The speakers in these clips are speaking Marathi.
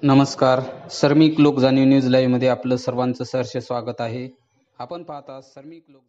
नमस्कार. सर्मिक लोक जाणीव न्यूज लाईव्ह मध्ये आपलं सर्वांचं सहर्ष स्वागत आहे. आपण पाहता सर्मिक लोक.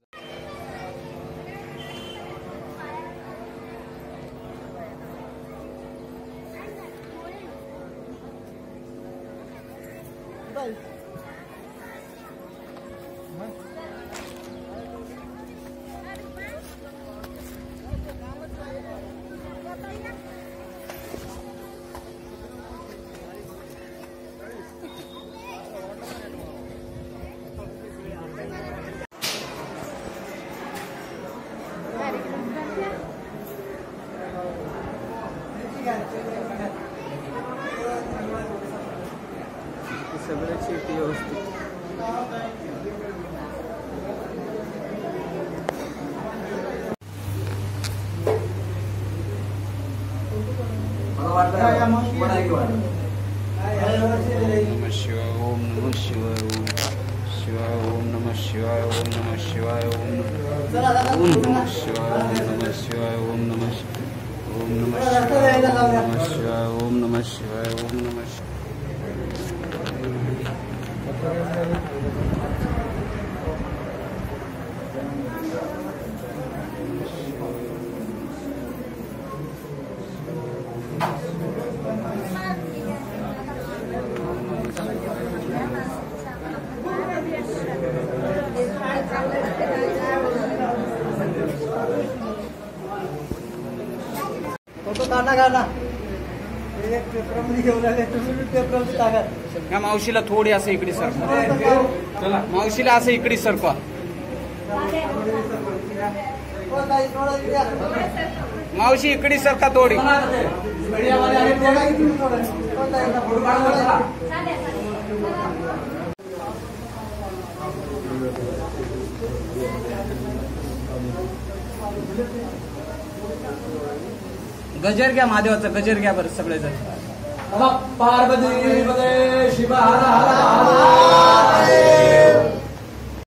सगळ्याची व्यवस्थित नमः शिवाय. ओम नमः शिवाय. ओम शिवाय. ओम नमः शिवाय. ओम नमः शिवाय. ओम नमः शिवाय. ओम नमः शिवाय. ओम नमः शिवाय. ओम नमः शिवाय. ओम नमः शिवाय. ओम नमः शिवाय. फोटो काढा एक पेपरमध्ये घेऊन आले तुम्ही पेपरमध्ये टाका. या मावशीला थोडी असं इकडे सरकवा. चला मावशीला असं इकडे सरकवा. मावशी इकडे सरका थोडी. गजर घ्या महादेवाचा. गजर घ्या बरं सगळेजण. पार्वती शिव हर हर